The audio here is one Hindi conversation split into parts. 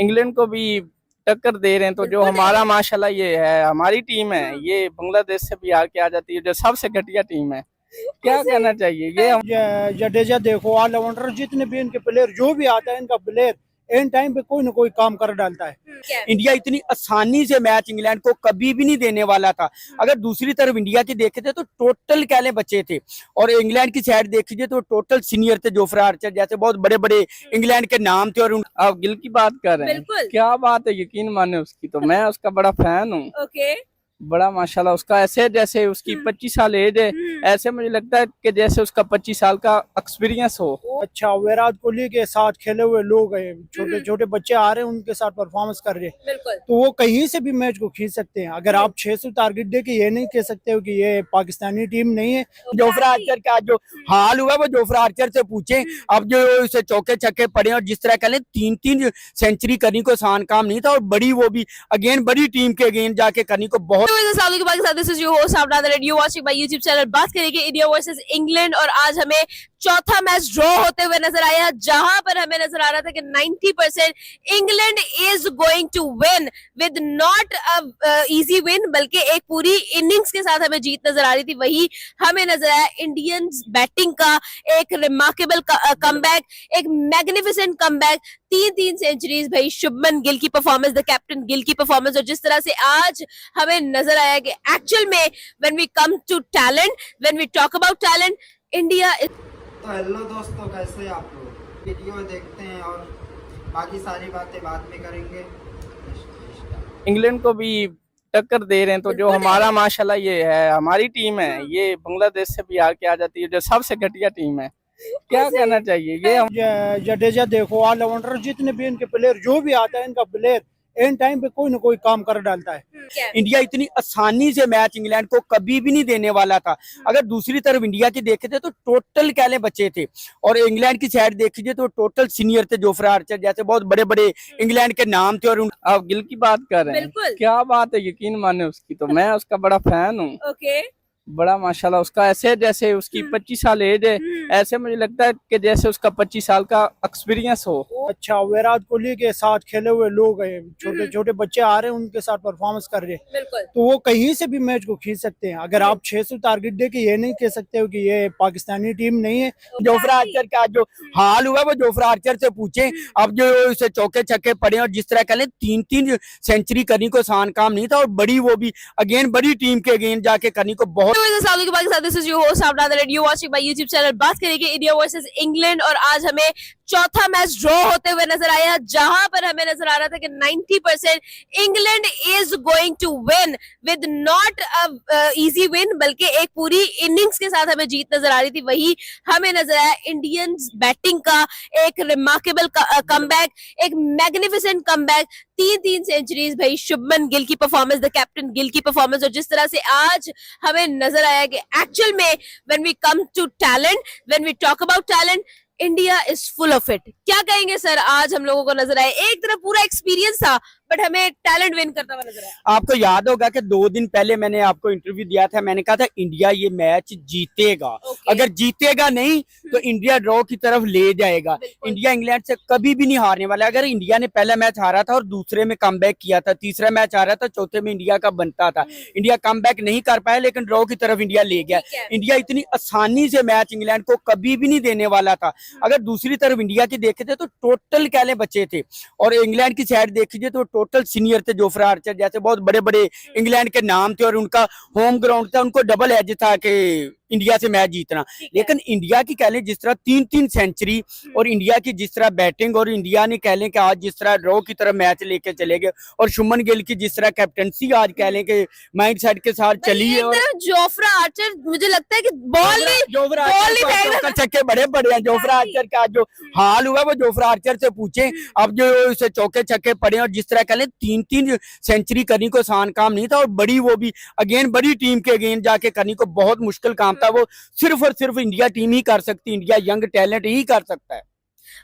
इंग्लैंड को भी टक्कर दे रहे हैं। तो जो हमारा माशाल्लाह ये है, हमारी टीम है, ये बांग्लादेश से भी हार के आ जाती है, जो सबसे घटिया टीम है। क्या कहना चाहिए ये जडेजा देखो, ऑलराउंडर जितने भी इनके प्लेयर जो भी आता है, इनका प्लेयर एंड टाइम पे कोई ना कोई काम कर डालता है। इंडिया इतनी आसानी से मैच इंग्लैंड को कभी भी नहीं देने वाला था। अगर दूसरी तरफ इंडिया की देखे थे तो टोटल कहले बच्चे थे, और इंग्लैंड की साइड देखिए तो टोटल सीनियर थे। जोफ्रा आर्चर जैसे बहुत बड़े बड़े इंग्लैंड के नाम थे। और आप गिल की बात कर रहे हैं, क्या बात है, यकीन माने उसकी तो मैं उसका बड़ा फैन हूँ। बड़ा माशाल्लाह उसका, ऐसे जैसे उसकी 25 साल एज है, ऐसे मुझे लगता है कि जैसे उसका 25 साल का एक्सपीरियंस हो। अच्छा, विराट कोहली के साथ खेले हुए लोग हैं, छोटे छोटे बच्चे आ रहे हैं, उनके साथ परफॉर्मेंस कर रहे हैं, तो वो कहीं से भी मैच को खींच सकते हैं। अगर आप 600 टारगेट दे के ये नहीं कह सकते हो कि ये पाकिस्तानी टीम नहीं है। जोफ्रा आर्चर का जो हाल हुआ वो जोफ्रा आर्चर से पूछे। अब जो उसे चौके छक्के पड़े, और जिस तरह कह लें 3-3 सेंचुरी करनी को आसान काम नहीं था, और बड़ी वो भी अगेन बड़ी टीम के अगेन जाके करनी को बहुत। बात करेंगे इंडिया वर्सेस इंग्लैंड, और आज हमें चौथा मैच ड्रॉ होते हुए नजर आया, जहां पर हमें नजर आ रहा था कि 90% England is going to win with not easy win, बल्कि एक पूरी इनिंग्स के साथ हमें जीत नजर आ रही थी। वही हमें नजर आया इंडियन बैटिंग का एक रिमार्केबल कमबैक, एक मैग्निफिसेंट कमबैक, 3-3 सेंचुरीज, भाई शुभमन गिल की परफॉर्मेंस, द कैप्टन गिल की परफॉर्मेंस, और जिस तरह से आज हमें नजर आया कि एक्चुअल में when we come to talent, when we talk about talent, India. तो हेलो दोस्तों, कैसे आप लोग? वीडियो देखते हैं और बाकी सारी बातें बाद में करेंगे। इंग्लैंड को भी टक्कर दे रहे हैं। तो जो हमारा माशाल्लाह ये है, हमारी टीम है, ये बांग्लादेश से भी हार के आ जाती है, जो सबसे घटिया टीम है। क्या कहना चाहिए ये जडेजा देखो, ऑलराउंडर जितने भी इनके प्लेयर जो भी आता है, इनका प्लेयर एंड टाइम पे कोई ना कोई काम कर डालता है। इंडिया इतनी आसानी से मैच इंग्लैंड को कभी भी नहीं देने वाला था। अगर दूसरी तरफ इंडिया की देखे थे तो टोटल कहले बच्चे थे, और इंग्लैंड की साइड देखिए तो टोटल सीनियर थे। जोफ्रा आर्चर जैसे बहुत बड़े बड़े इंग्लैंड के नाम थे। और आप गिल की बात कर रहे हैं, क्या बात है, यकीन माने उसकी तो मैं उसका बड़ा फैन हूँ। बड़ा माशाल्लाह उसका, ऐसे जैसे उसकी 25 साल एज है, ऐसे मुझे लगता है कि जैसे उसका 25 साल का एक्सपीरियंस हो। अच्छा, विराट कोहली के साथ खेले हुए लोग हैं, छोटे छोटे बच्चे आ रहे हैं, उनके साथ परफॉर्मेंस कर रहे हैं, तो वो कहीं से भी मैच को खींच सकते हैं। अगर आप 600 टारगेट दे के ये नहीं कह सकते हो कि ये पाकिस्तानी टीम नहीं है। जोफ्रा आर्चर का जो हाल हुआ वो जोफ्रा आर्चर से पूछे। अब जो उसे चौके छक्के पड़े, और जिस तरह कह लें 3-3 सेंचुरी करनी को आसान काम नहीं था, और बड़ी वो भी अगेन बड़ी टीम के अगेन जाके करनी को बहुत। बात करेंगे इंडिया वर्सेस इंग्लैंड, और आज हमें चौथा मैच ड्रॉ होते हुए नजर आया, जहां पर हमें नजर आ रहा था कि 90% England is going to win with not easy win, बल्कि एक पूरी इनिंग्स के साथ हमें जीत नजर आ रही थी। वही हमें नजर आया इंडियन बैटिंग का एक रिमार्केबल कमबैक, एक मैग्निफिसेंट कमबैक, 3-3 सेंचुरीज, भाई शुभमन गिल की परफॉर्मेंस, द कैप्टन गिल की परफॉर्मेंस, और जिस तरह से आज हमें नजर आया कि एक्चुअल में when we come to talent, when we talk about talent, India is full of it. क्या कहेंगे सर, आज हम लोगों को नजर आया, एक तरफ पूरा एक्सपीरियंस था, बट हमें टैलेंट विन करता हुआ नजर आया। आपको याद होगा कि 2 दिन पहले मैंने आपको इंटरव्यू दिया था, मैंने कहा था इंडिया ये मैच जीतेगा। अगर जीतेगा नहीं तो इंडिया ड्रॉ की तरफ ले जाएगा। इंडिया इंग्लैंड से कभी भी नहीं हारने वाला। अगर इंडिया ने पहला मैच हारा था और दूसरे में कमबैक किया था, तीसरा मैच हारा था, चौथे में इंडिया का बनता था। इंडिया कमबैक नहीं कर पाया, लेकिन ड्रॉ की तरफ इंडिया ले गया। इंडिया इतनी आसानी से मैच इंग्लैंड को कभी भी नहीं देने वाला था। अगर दूसरी तरफ इंडिया की देखे थे तो टोटल कहले बच्चे थे, और इंग्लैंड की साइड देखिए तो टोटल सीनियर थे। जोफ्रा आर्चर जैसे बहुत बड़े बड़े इंग्लैंड के नाम थे, और उनका होम ग्राउंड था, उनको डबल एज था कि इंडिया से मैच जीतना। लेकिन इंडिया की कह लें जिस तरह 3-3 सेंचुरी, और इंडिया की जिस तरह बैटिंग, और इंडिया ने कह लें कि आज जिस तरह ड्रॉ की तरफ मैच लेके चले गए, और शुभमन गिल की जिस तरह कैप्टनसी आज कह लें कि माइंड सेट के साथ चली है। और जोफ्रा आर्चर मुझे लगता है कि बॉल छक्के बड़े बड़े हैं। जोफ्रा आर्चर का जो हाल हुआ वो जोफ्रा आर्चर से पूछे। अब जो उसे चौके छक्के पड़े, और जिस तरह कह लें 3-3 सेंचुरी करनी को आसान काम नहीं था, और बड़ी वो भी अगेन बड़ी टीम के अगेन जाके करनी को बहुत मुश्किल काम था। वो सिर्फ और सिर्फ इंडिया टीम ही कर सकती, इंडिया यंग टैलेंट ही कर सकता है।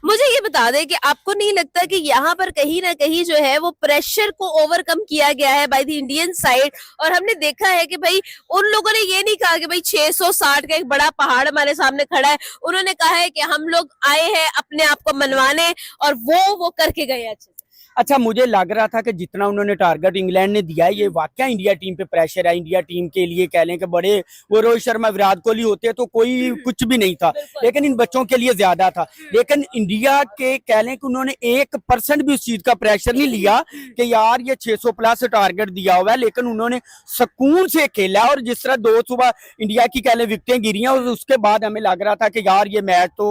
मुझे ये बता दें कि आपको नहीं लगता कि यहाँ पर कहीं ना कहीं जो है वो प्रेशर को ओवरकम किया गया है बाय द इंडियन साइड, और हमने देखा है कि भाई उन लोगों ने ये नहीं कहा कि भाई 660 का एक बड़ा पहाड़ हमारे सामने खड़ा है, उन्होंने कहा है कि हम लोग आए हैं अपने आप को मनवाने, और वो करके गए अच्छे से। अच्छा मुझे लग रहा था कि जितना उन्होंने टारगेट इंग्लैंड ने दिया है ये वाकया इंडिया टीम पे प्रेशर है। इंडिया टीम के लिए कह लें कि बड़े वो रोहित शर्मा विराट कोहली होते तो कोई कुछ भी नहीं था, लेकिन इन बच्चों के लिए ज्यादा था। लेकिन इंडिया के कह लें कि उन्होंने 1% भी उस चीज का प्रेशर नहीं लिया कि यार ये 600 प्लस टारगेट दिया हुआ है, लेकिन उन्होंने सुकून से खेला। और जिस तरह 2 सुबह इंडिया की कह लें विकेटें गिरी हैं और उसके बाद हमें लग रहा था कि यार ये मैच तो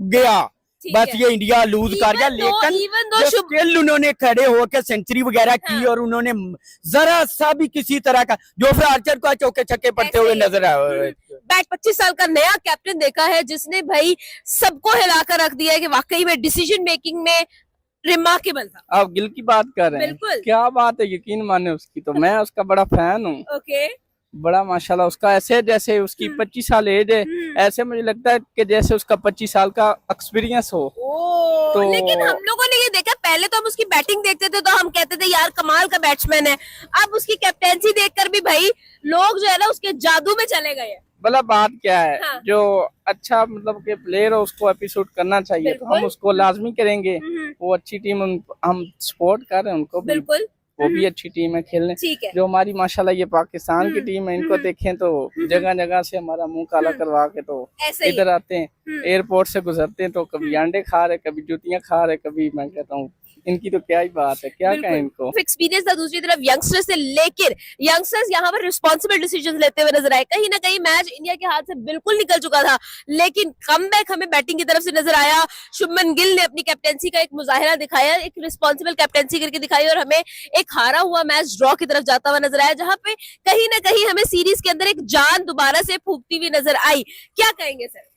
गया, बस ये इंडिया लूज कर गया। लेकिन जो स्टिल उन्होंने खड़े होकर सेंचुरी वगैरह की और उन्होंने जरा सा भी किसी तरह का जोफ्रा आर्चर को चौके छक्के पड़ते हुए नजर आए। बैक 25 साल का नया कैप्टन देखा है जिसने भाई सबको हिलाकर रख दिया है कि वाकई में डिसीजन मेकिंग में रिमार्केबल था। आप गिल की बात कर रहे हैं, बिल्कुल। क्या बात है, यकीन माने उसकी तो मैं उसका बड़ा फैन हूँ। ओके, बड़ा माशाल्लाह उसका ऐसे जैसे उसकी 25 साल एज है, ऐसे मुझे लगता है कि जैसे उसका 25 साल का एक्सपीरियंस हो। तो लेकिन हम लोगों ने ये देखा, पहले तो हम उसकी बैटिंग देखते थे तो हम कहते थे यार कमाल का बैट्समैन है। अब उसकी कैप्टेंसी देखकर भी भाई लोग जो है ना उसके जादू में चले गए हैं। भला बात क्या है, हाँ। जो अच्छा मतलब के प्लेयर हो उसको एपिसोड करना चाहिए, तो हम उसको लाजमी करेंगे। वो अच्छी टीम, हम सपोर्ट कर रहे हैं उनको भी, बिल्कुल वो भी अच्छी टीम है खेलने। ठीक है। जो हमारी माशाल्लाह ये पाकिस्तान की टीम है, इनको देखें तो जगह जगह से हमारा मुंह काला करवा के तो इधर आते हैं, एयरपोर्ट से गुजरते हैं तो कभी अंडे खा रहे, कभी जूतियां खा रहे, कभी मैं कहता हूँ इनकी तो क्या ही बात है, क्या कहें इनको। एक्सपीरियंस था दूसरी तरफ यंगस्टर्स से, लेकिन यंगस्टर्स यहाँ पर रिस्पॉन्सिबल डिसीजन लेते हुए नजर आए। कहीं ना कहीं मैच इंडिया के हाथ से बिल्कुल निकल चुका था, लेकिन कमबैक हमें बैटिंग की तरफ से नजर आया। शुभमन गिल ने अपनी कैप्टेंसी का एक मुजाहिरा दिखाया, एक रिस्पॉन्सिबल कैप्टेंसी करके दिखाई और हमें एक हारा हुआ मैच ड्रॉ की तरफ जाता हुआ नजर आया, जहां पे कहीं ना कहीं हमें सीरीज के अंदर एक जान दोबारा से फूकती हुई नजर आई। क्या कहेंगे सर?